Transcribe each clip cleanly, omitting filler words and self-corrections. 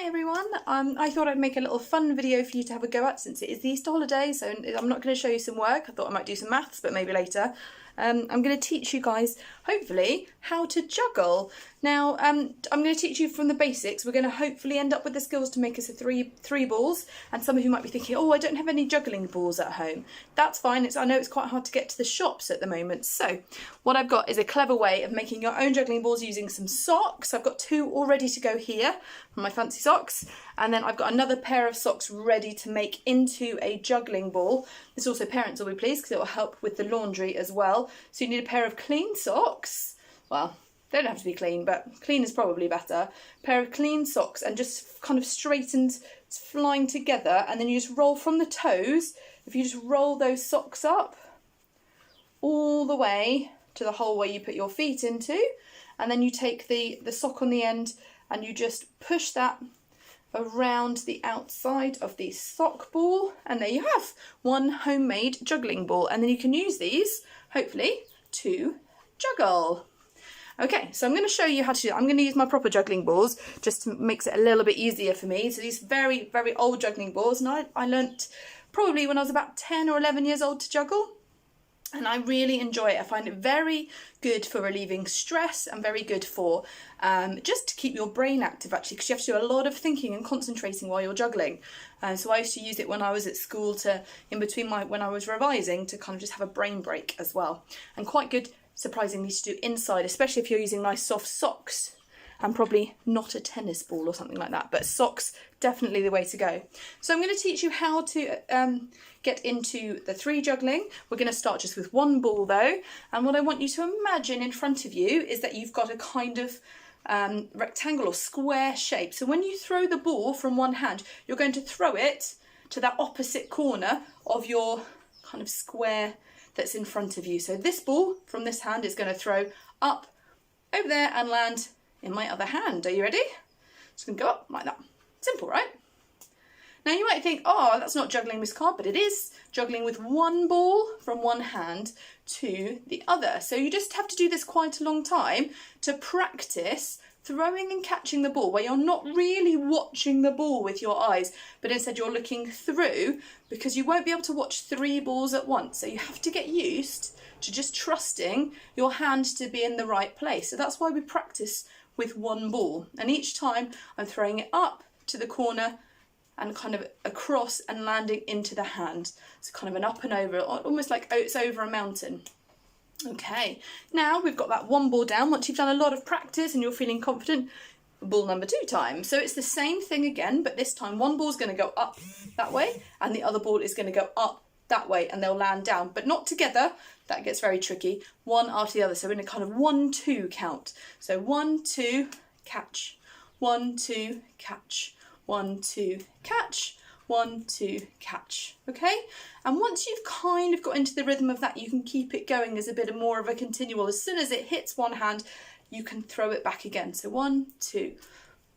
Hi everyone, I thought I'd make a little fun video for you to have a go at since it is the Easter holiday, so I'm not going to show you some work. I thought I might do some maths, but maybe later. I'm going to teach you guys, hopefully, how to juggle. Now, I'm going to teach you from the basics. We're going to hopefully end up with the skills to make us a three balls, and some of you might be thinking, oh, I don't have any juggling balls at home. That's fine. I know it's quite hard to get to the shops at the moment. So what I've got is a clever way of making your own juggling balls using some socks. I've got two all ready to go here from my fancy socks, and then I've got another pair of socks ready to make into a juggling ball. This also, parents will be pleased because it will help with the laundry as well. So you need a pair of clean socks. Well, they don't have to be clean, but clean is probably better. A pair of clean socks and just kind of straightened, flying together, and then you just roll from the toes. If you just roll those socks up all the way to the hole where you put your feet into, and then you take the sock on the end and you just push that around the outside of the sock ball, and there you have one homemade juggling ball. And then you can use these, hopefully, to juggle. Okay, so I'm going to show you how to do that. I'm going to use my proper juggling balls just to make it a little bit easier for me. So these very, very old juggling balls, and I learnt probably when I was about 10 or 11 years old to juggle. And I really enjoy it. I find it very good for relieving stress and very good for just to keep your brain active, actually, because you have to do a lot of thinking and concentrating while you're juggling. So I used to use it when I was at school in between when I was revising, to kind of just have a brain break as well. And quite good, surprisingly, to do inside, especially if you're using nice soft socks, and probably not a tennis ball or something like that, but socks, definitely the way to go. So I'm going to teach you how to get into the three juggling. We're going to start just with one ball though, and what I want you to imagine in front of you is that you've got a kind of rectangle or square shape. So when you throw the ball from one hand, you're going to throw it to that opposite corner of your kind of square that's in front of you. So this ball from this hand is going to throw up over there and land in my other hand. Are you ready? It's going to go up like that. Simple, right? Now you might think, oh, that's not juggling, Miss Card, but it is juggling with one ball from one hand to the other. So you just have to do this quite a long time to practice throwing and catching the ball, where you're not really watching the ball with your eyes, but instead you're looking through, because you won't be able to watch three balls at once. So you have to get used to just trusting your hand to be in the right place. So that's why we practice with one ball, and each time I'm throwing it up to the corner and kind of across and landing into the hand. So kind of an up and over, almost like it's over a mountain. Okay, now we've got that one ball down. Once you've done a lot of practice and you're feeling confident, ball number 2 time. So it's the same thing again, but this time one ball's going to go up that way and the other ball is going to go up that way, and they'll land down, but not together. That gets very tricky. One after the other. So we're in a kind of 1-2 count. So 1, 2, catch. 1, 2, catch. 1, 2, catch. 1, 2, catch. Okay? And once you've kind of got into the rhythm of that, you can keep it going as a bit more of a continual. As soon as it hits one hand, you can throw it back again. So 1, 2,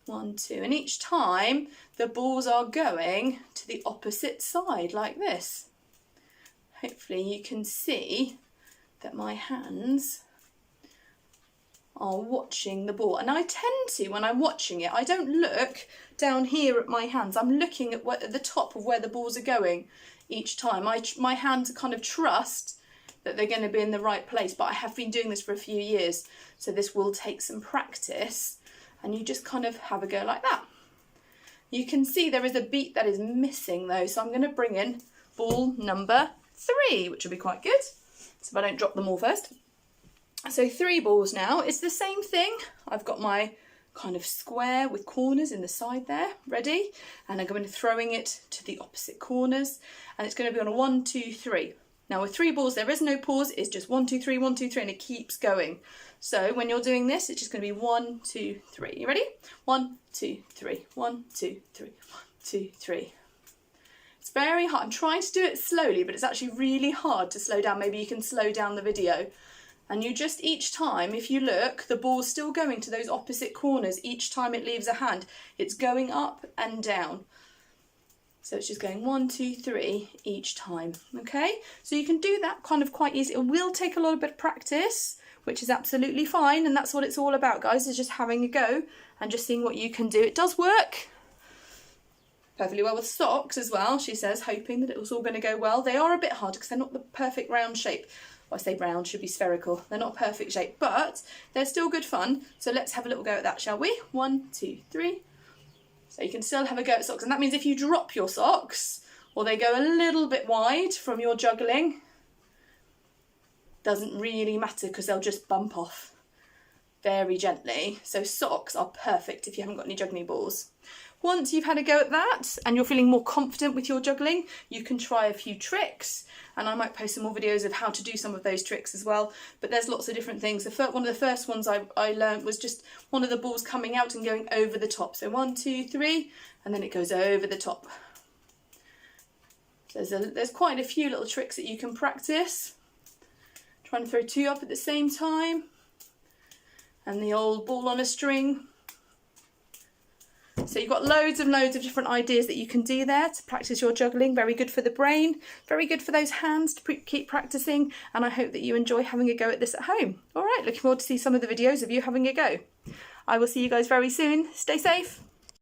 1, 2. And each time the balls are going to the opposite side like this. Hopefully you can see that my hands are watching the ball. And I tend to, when I'm watching it, I don't look down here at my hands. I'm looking at the top of where the balls are going each time. My hands kind of trust that they're going to be in the right place, but I have been doing this for a few years, so this will take some practice, and you just kind of have a go like that. You can see there is a beat that is missing though, so I'm going to bring in ball number 3, which will be quite good, so if I don't drop them all first. So 3 balls now. It's the same thing. I've got my kind of square with corners in the side there, ready, and I'm going to be throwing it to the opposite corners, and it's going to be on a 1, 2, 3. Now with 3 balls, there is no pause. It's just 1, 2, 3, 1, 2, 3, and it keeps going. So when you're doing this, it's just going to be 1, 2, 3. You ready? 1, 2, 3. 1, 2, 3. 1, 2, 3. It's very hard. I'm trying to do it slowly, but it's actually really hard to slow down. Maybe you can slow down the video. And you just, each time, if you look, the ball's still going to those opposite corners. Each time it leaves a hand, it's going up and down. So it's just going 1, 2, 3 each time, okay? So you can do that kind of quite easy. It will take a lot of bit of practice, which is absolutely fine, and that's what it's all about, guys, is just having a go and just seeing what you can do. It does work. perfectly well with socks as well, she says, hoping that it was all going to go well. They are a bit hard because they're not the perfect round shape. Well, I say round, should be spherical. They're not a perfect shape, but they're still good fun. So let's have a little go at that, shall we? 1, 2, 3. So you can still have a go at socks. And that means if you drop your socks, or they go a little bit wide from your juggling, doesn't really matter because they'll just bump off very gently. So socks are perfect if you haven't got any juggling balls. Once you've had a go at that and you're feeling more confident with your juggling, you can try a few tricks, and I might post some more videos of how to do some of those tricks as well. But there's lots of different things. One of the first ones I learned was just one of the balls coming out and going over the top. So 1, 2, 3, and then it goes over the top. So there's quite a few little tricks that you can practice. Try and throw 2 up at the same time. And the old ball on a string. So you've got loads of different ideas that you can do there to practice your juggling. Very good for the brain, very good for those hands to keep practicing, and I hope that you enjoy having a go at this at home. All right, looking forward to see some of the videos of you having a go. I will see you guys very soon. Stay safe.